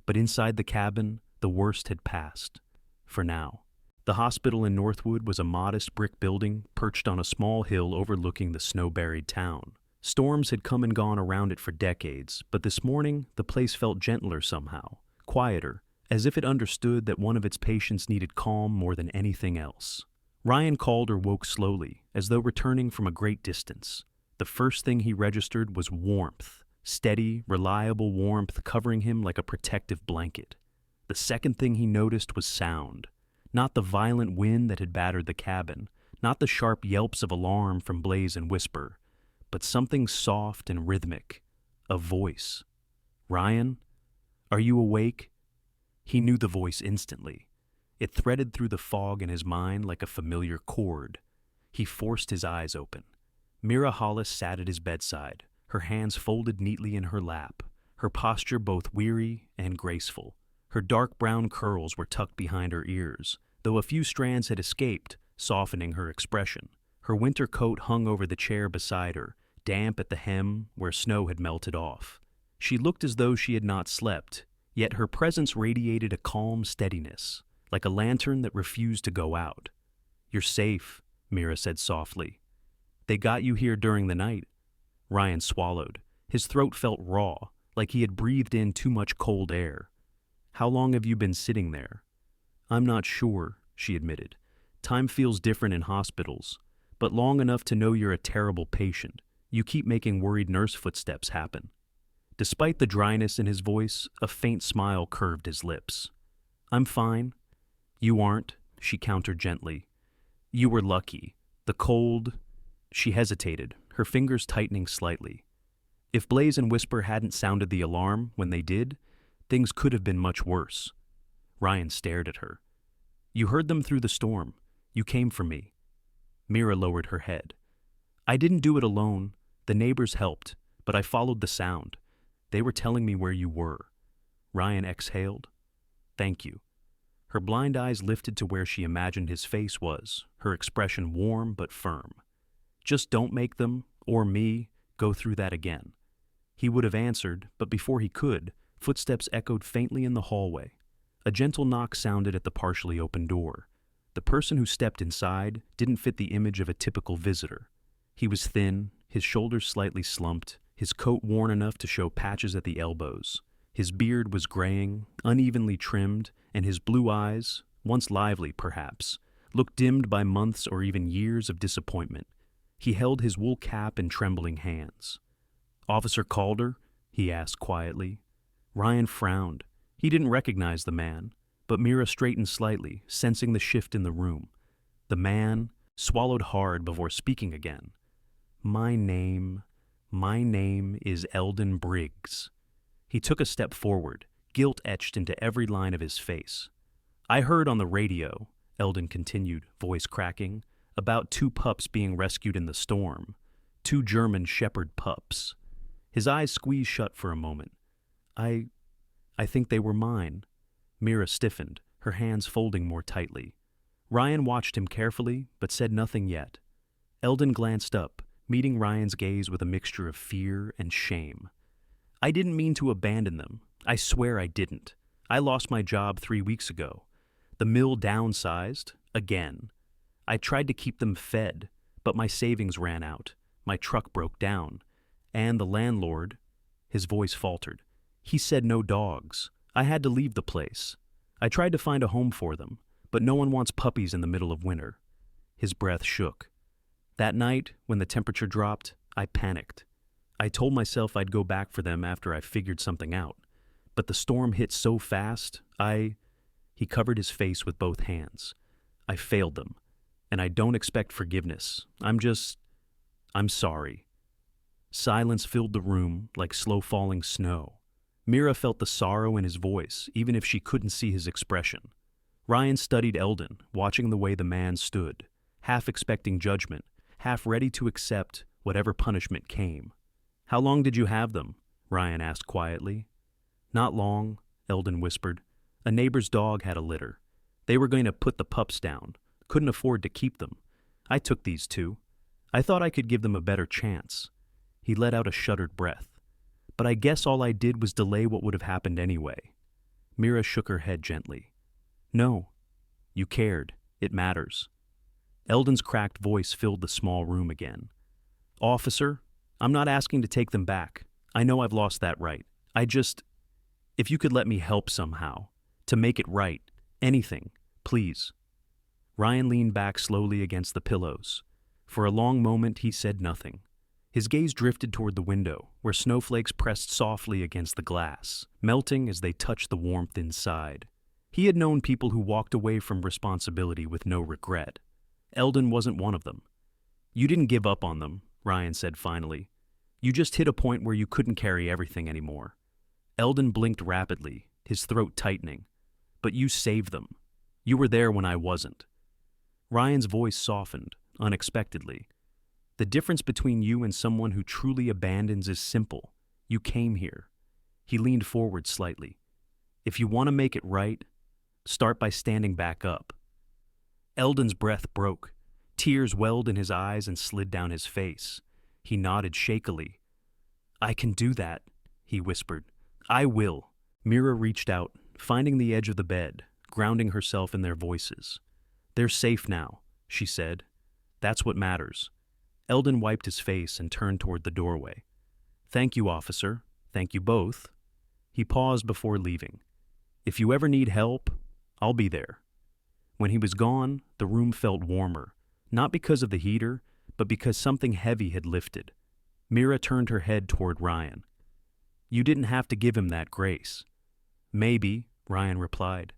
but inside the cabin, the worst had passed. For now. The hospital in Northwood was a modest brick building perched on a small hill overlooking the snow-buried town. Storms had come and gone around it for decades, but this morning the place felt gentler somehow, quieter, as if it understood that one of its patients needed calm more than anything else. Ryan Calder woke slowly, as though returning from a great distance. The first thing he registered was warmth, steady, reliable warmth covering him like a protective blanket. The second thing he noticed was sound. Not the violent wind that had battered the cabin, not the sharp yelps of alarm from Blaze and Whisper, but something soft and rhythmic. A voice. "Ryan? Are you awake?" He knew the voice instantly. It threaded through the fog in his mind like a familiar chord. He forced his eyes open. Mira Hollis sat at his bedside, her hands folded neatly in her lap, her posture both weary and graceful. Her dark brown curls were tucked behind her ears, though a few strands had escaped, softening her expression. Her winter coat hung over the chair beside her, damp at the hem where snow had melted off. She looked as though she had not slept, yet her presence radiated a calm steadiness, like a lantern that refused to go out. "You're safe," Mira said softly. "They got you here during the night." Ryan swallowed. His throat felt raw, like he had breathed in too much cold air. "How long have you been sitting there?" "I'm not sure," she admitted. "Time feels different in hospitals, but long enough to know you're a terrible patient. You keep making worried nurse footsteps happen." Despite the dryness in his voice, a faint smile curved his lips. "I'm fine." "You aren't," she countered gently. "You were lucky. The cold—" She hesitated, her fingers tightening slightly. If Blaze and Whisper hadn't sounded the alarm when they did, things could have been much worse. Ryan stared at her. "You heard them through the storm. You came for me." Mira lowered her head. "I didn't do it alone. The neighbors helped, but I followed the sound. They were telling me where you were." Ryan exhaled. "Thank you." Her blind eyes lifted to where she imagined his face was, her expression warm but firm. "Just don't make them, or me, go through that again." He would have answered, but before he could, footsteps echoed faintly in the hallway. A gentle knock sounded at the partially open door. The person who stepped inside didn't fit the image of a typical visitor. He was thin, his shoulders slightly slumped, his coat worn enough to show patches at the elbows. His beard was graying, unevenly trimmed, and his blue eyes, once lively perhaps, looked dimmed by months or even years of disappointment. He held his wool cap in trembling hands. "Officer Calder?" he asked quietly. Ryan frowned. He didn't recognize the man, but Mira straightened slightly, sensing the shift in the room. The man swallowed hard before speaking again. My name is Eldon Briggs." He took a step forward, guilt etched into every line of his face. "I heard on the radio," Eldon continued, voice cracking, "about 2 pups being rescued in the storm. 2 German shepherd pups." His eyes squeezed shut for a moment. I think they were mine." Mira stiffened, her hands folding more tightly. Ryan watched him carefully, but said nothing yet. Eldon glanced up, meeting Ryan's gaze with a mixture of fear and shame. "I didn't mean to abandon them. I swear I didn't. I lost my job 3 weeks ago. The mill downsized, again. I tried to keep them fed, but my savings ran out. My truck broke down. And the landlord—" his voice faltered. "He said no dogs. I had to leave the place. I tried to find a home for them, but no one wants puppies in the middle of winter." His breath shook. "That night, when the temperature dropped, I panicked. I told myself I'd go back for them after I figured something out. But the storm hit so fast, He covered his face with both hands. "I failed them, and I don't expect forgiveness. I'm sorry." Silence filled the room like slow-falling snow. Mira felt the sorrow in his voice, even if she couldn't see his expression. Ryan studied Eldon, watching the way the man stood, half expecting judgment, half ready to accept whatever punishment came. "How long did you have them?" Ryan asked quietly. "Not long," Eldon whispered. "A neighbor's dog had a litter. They were going to put the pups down, couldn't afford to keep them. I took these 2. I thought I could give them a better chance." He let out a shuddered breath. "But I guess all I did was delay what would have happened anyway." Mira shook her head gently. "No. You cared. It matters." Eldon's cracked voice filled the small room again. "Officer, I'm not asking to take them back. I know I've lost that right. If you could let me help somehow, to make it right, anything, please." Ryan leaned back slowly against the pillows. For a long moment he said nothing. His gaze drifted toward the window, where snowflakes pressed softly against the glass, melting as they touched the warmth inside. He had known people who walked away from responsibility with no regret. Eldon wasn't one of them. "You didn't give up on them," Ryan said finally. "You just hit a point where you couldn't carry everything anymore." Eldon blinked rapidly, his throat tightening. "But you saved them. You were there when I wasn't." Ryan's voice softened, unexpectedly. "The difference between you and someone who truly abandons is simple. You came here." He leaned forward slightly. If you want to make it right, start by standing back up. Eldon's breath broke. Tears welled in his eyes and slid down his face. He nodded shakily. I can do that, he whispered. I will. Mira reached out, finding the edge of the bed, grounding herself in their voices. They're safe now, she said. That's what matters. Eldon wiped his face and turned toward the doorway. Thank you, officer. Thank you both. He paused before leaving. If you ever need help, I'll be there. When he was gone, the room felt warmer, not because of the heater, but because something heavy had lifted. Mira turned her head toward Ryan. You didn't have to give him that grace. Maybe, Ryan replied.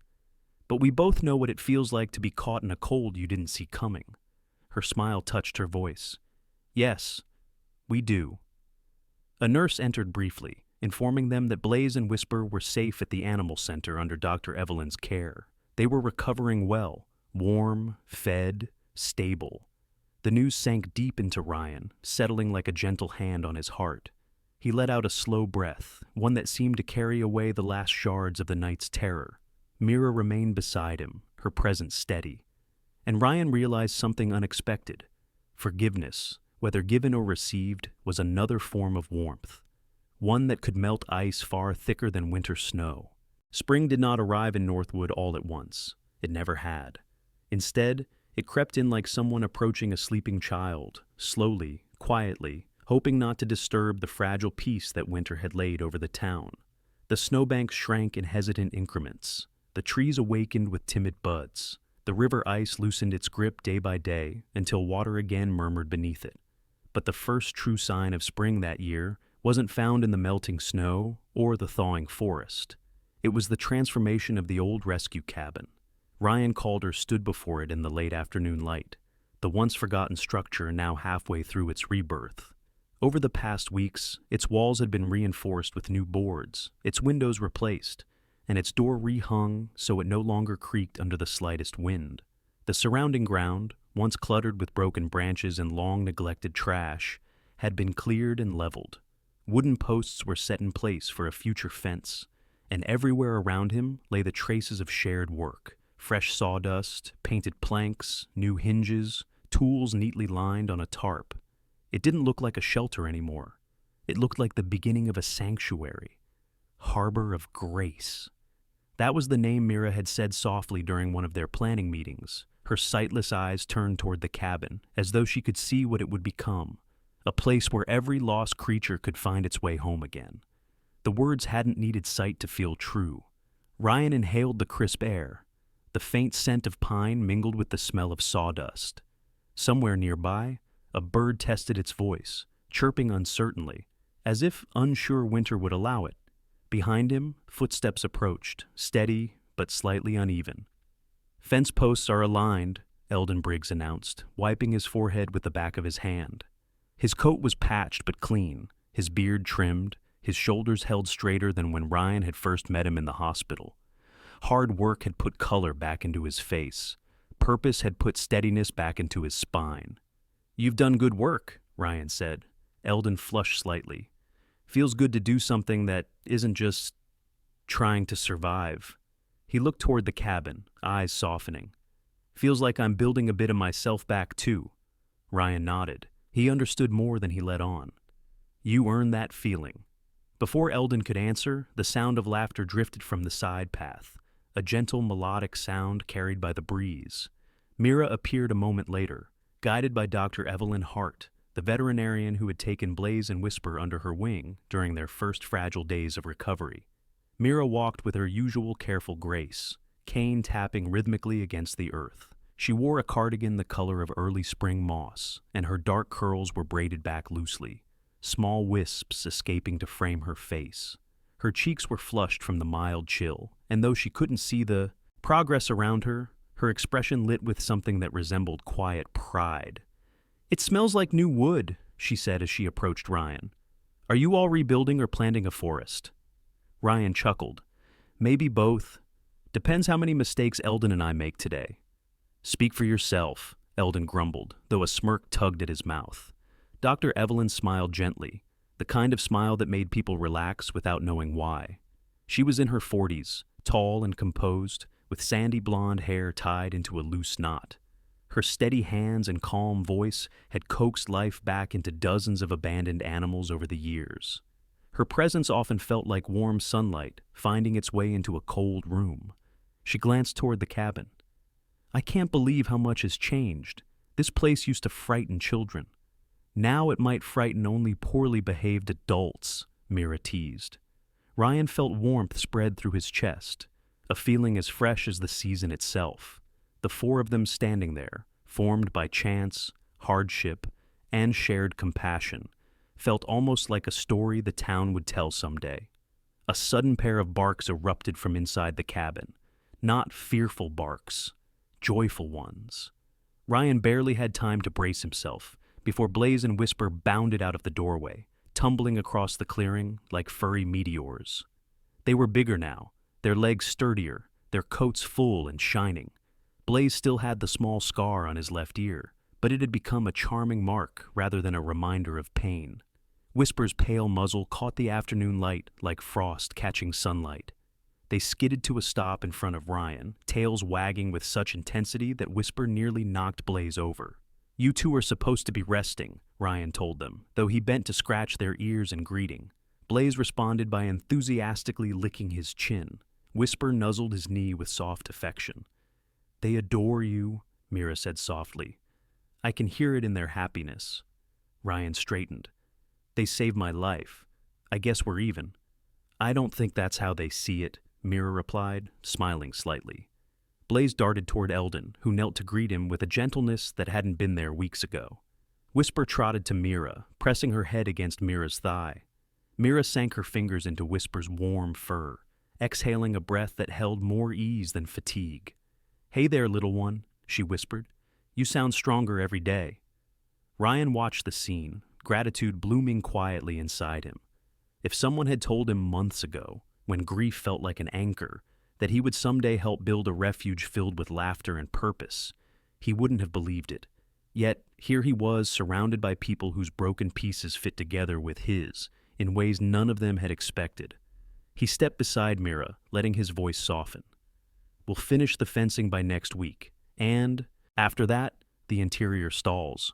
But we both know what it feels like to be caught in a cold you didn't see coming. Her smile touched her voice. Yes, we do. A nurse entered briefly, informing them that Blaze and Whisper were safe at the animal center under Dr. Evelyn's care. They were recovering well, warm, fed, stable. The news sank deep into Ryan, settling like a gentle hand on his heart. He let out a slow breath, one that seemed to carry away the last shards of the night's terror. Mira remained beside him, her presence steady. And Ryan realized something unexpected. Forgiveness, whether given or received, was another form of warmth. One that could melt ice far thicker than winter snow. Spring did not arrive in Northwood all at once. It never had. Instead, it crept in like someone approaching a sleeping child, slowly, quietly, hoping not to disturb the fragile peace that winter had laid over the town. The snowbanks shrank in hesitant increments. The trees awakened with timid buds. The river ice loosened its grip day by day until water again murmured beneath it. But the first true sign of spring that year wasn't found in the melting snow or the thawing forest. It was the transformation of the old rescue cabin. Ryan Calder stood before it in the late afternoon light, the once-forgotten structure now halfway through its rebirth. Over the past weeks, its walls had been reinforced with new boards, its windows replaced, and its door rehung so it no longer creaked under the slightest wind. The surrounding ground, once cluttered with broken branches and long-neglected trash, had been cleared and leveled. Wooden posts were set in place for a future fence, and everywhere around him lay the traces of shared work. Fresh sawdust, painted planks, new hinges, tools neatly lined on a tarp. It didn't look like a shelter anymore. It looked like the beginning of a sanctuary. Harbor of Grace. That was the name Mira had said softly during one of their planning meetings, her sightless eyes turned toward the cabin, as though she could see what it would become, a place where every lost creature could find its way home again. The words hadn't needed sight to feel true. Ryan inhaled the crisp air. The faint scent of pine mingled with the smell of sawdust. Somewhere nearby, a bird tested its voice, chirping uncertainly, as if unsure winter would allow it. Behind him, footsteps approached, steady but slightly uneven. Fence posts are aligned, Eldon Briggs announced, wiping his forehead with the back of his hand. His coat was patched but clean, his beard trimmed, his shoulders held straighter than when Ryan had first met him in the hospital. Hard work had put color back into his face. Purpose had put steadiness back into his spine. You've done good work, Ryan said. Eldon flushed slightly. Feels good to do something that isn't just trying to survive. He looked toward the cabin, eyes softening. Feels like I'm building a bit of myself back too. Ryan nodded. He understood more than he let on. You earned that feeling. Before Eldon could answer, the sound of laughter drifted from the side path, a gentle melodic sound carried by the breeze. Mira appeared a moment later, guided by Dr. Evelyn Hart, the veterinarian who had taken Blaze and Whisper under her wing during their first fragile days of recovery. Mira walked with her usual careful grace, cane tapping rhythmically against the earth. She wore a cardigan the color of early spring moss, and her dark curls were braided back loosely, small wisps escaping to frame her face. Her cheeks were flushed from the mild chill, and though she couldn't see the progress around her, her expression lit with something that resembled quiet pride. It smells like new wood, she said as she approached Ryan. Are you all rebuilding or planting a forest? Ryan chuckled. Maybe both. Depends how many mistakes Eldon and I make today. Speak for yourself, Eldon grumbled, though a smirk tugged at his mouth. Dr. Evelyn smiled gently, the the kind of smile that made people relax without knowing why. She was in her 40s, tall and composed, with sandy blonde hair tied into a loose knot. Her steady hands and calm voice had coaxed life back into dozens of abandoned animals over the years. Her presence often felt like warm sunlight finding its way into a cold room. She glanced toward the cabin. "I can't believe how much has changed. This place used to frighten children. Now it might frighten only poorly behaved adults," Mira teased. Ryan felt warmth spread through his chest, a feeling as fresh as the season itself. The four of them standing there, formed by chance, hardship, and shared compassion, felt almost like a story the town would tell someday. A sudden pair of barks erupted from inside the cabin. Not fearful barks, joyful ones. Ryan barely had time to brace himself before Blaze and Whisper bounded out of the doorway, tumbling across the clearing like furry meteors. They were bigger now, their legs sturdier, their coats full and shining. Blaze still had the small scar on his left ear, but it had become a charming mark rather than a reminder of pain. Whisper's pale muzzle caught the afternoon light like frost catching sunlight. They skidded to a stop in front of Ryan, tails wagging with such intensity that Whisper nearly knocked Blaze over. "You two are supposed to be resting," Ryan told them, though he bent to scratch their ears in greeting. Blaze responded by enthusiastically licking his chin. Whisper nuzzled his knee with soft affection. "They adore you," Mira said softly. "I can hear it in their happiness." Ryan straightened. "They saved my life. I guess we're even." "I don't think that's how they see it," Mira replied, smiling slightly. Blaze darted toward Eldon, who knelt to greet him with a gentleness that hadn't been there weeks ago. Whisper trotted to Mira, pressing her head against Mira's thigh. Mira sank her fingers into Whisper's warm fur, exhaling a breath that held more ease than fatigue. "Hey there, little one," she whispered. "You sound stronger every day." Ryan watched the scene, gratitude blooming quietly inside him. If someone had told him months ago, when grief felt like an anchor, that he would someday help build a refuge filled with laughter and purpose, he wouldn't have believed it. Yet, here he was, surrounded by people whose broken pieces fit together with his, in ways none of them had expected. He stepped beside Mira, letting his voice soften. "We'll finish the fencing by next week, and, after that, the interior stalls.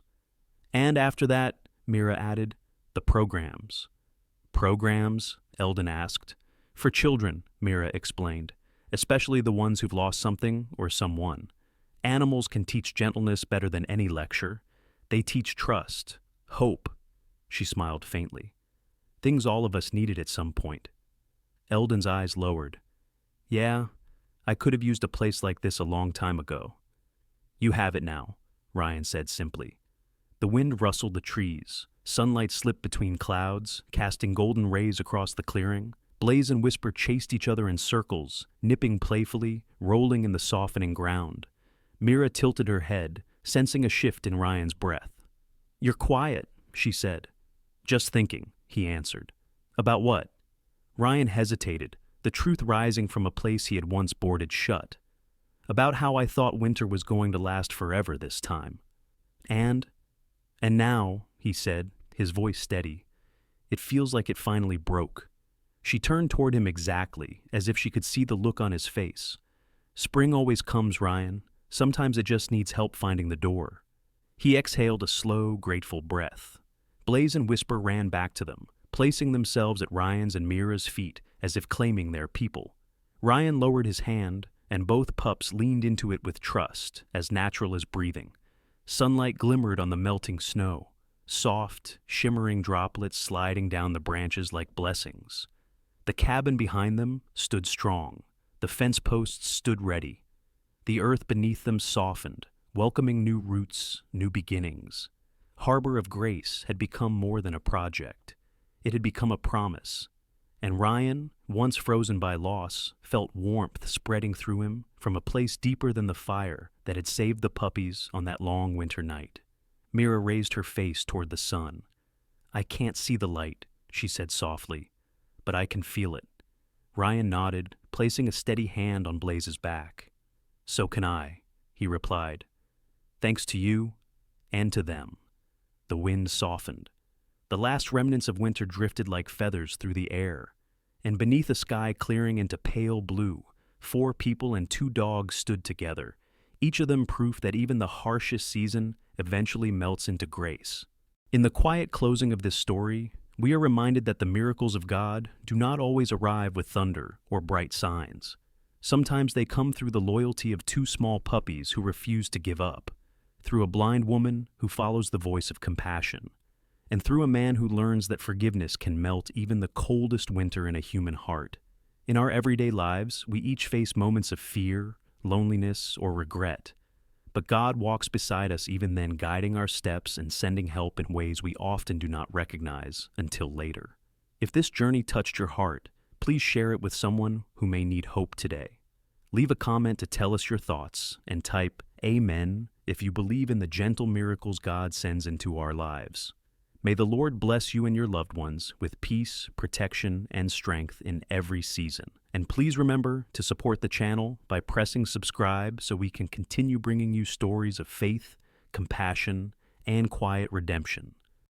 And after that," Mira added, "the programs." "Programs?" Eldon asked. "For children," Mira explained, "especially the ones who've lost something or someone. Animals can teach gentleness better than any lecture. They teach trust, hope." She smiled faintly. "Things all of us needed at some point." Eldon's eyes lowered. "Yeah, I could have used a place like this a long time ago." "You have it now," Ryan said simply. The wind rustled the trees. Sunlight slipped between clouds, casting golden rays across the clearing. Blaze and Whisper chased each other in circles, nipping playfully, rolling in the softening ground. Mira tilted her head, sensing a shift in Ryan's breath. "You're quiet," she said. "Just thinking," he answered. "About what?" Ryan hesitated, the truth rising from a place he had once boarded shut. "About how I thought winter was going to last forever this time. And now," he said, his voice steady, "it feels like it finally broke." She turned toward him exactly, as if she could see the look on his face. "Spring always comes, Ryan. Sometimes it just needs help finding the door." He exhaled a slow, grateful breath. Blaze and Whisper ran back to them, placing themselves at Ryan's and Mira's feet as if claiming their people. Ryan lowered his hand, and both pups leaned into it with trust, as natural as breathing. Sunlight glimmered on the melting snow, soft, shimmering droplets sliding down the branches like blessings. The cabin behind them stood strong. The fence posts stood ready. The earth beneath them softened, welcoming new roots, new beginnings. Harbor of Grace had become more than a project. It had become a promise. And Ryan, once frozen by loss, felt warmth spreading through him from a place deeper than the fire that had saved the puppies on that long winter night. Mira raised her face toward the sun. "I can't see the light," she said softly, "but I can feel it." Ryan nodded, placing a steady hand on Blaze's back. "So can I," he replied. "Thanks to you and to them." The wind softened. The last remnants of winter drifted like feathers through the air, and beneath a sky clearing into pale blue, 4 people and 2 dogs stood together, each of them proof that even the harshest season eventually melts into grace. In the quiet closing of this story, we are reminded that the miracles of God do not always arrive with thunder or bright signs. Sometimes they come through the loyalty of 2 small puppies who refuse to give up, through a blind woman who follows the voice of compassion, and through a man who learns that forgiveness can melt even the coldest winter in a human heart. In our everyday lives, we each face moments of fear, loneliness, or regret, but God walks beside us even then, guiding our steps and sending help in ways we often do not recognize until later. If this journey touched your heart, please share it with someone who may need hope today. Leave a comment to tell us your thoughts and type Amen if you believe in the gentle miracles God sends into our lives. May the Lord bless you and your loved ones with peace, protection, and strength in every season. And please remember to support the channel by pressing subscribe so we can continue bringing you stories of faith, compassion, and quiet redemption.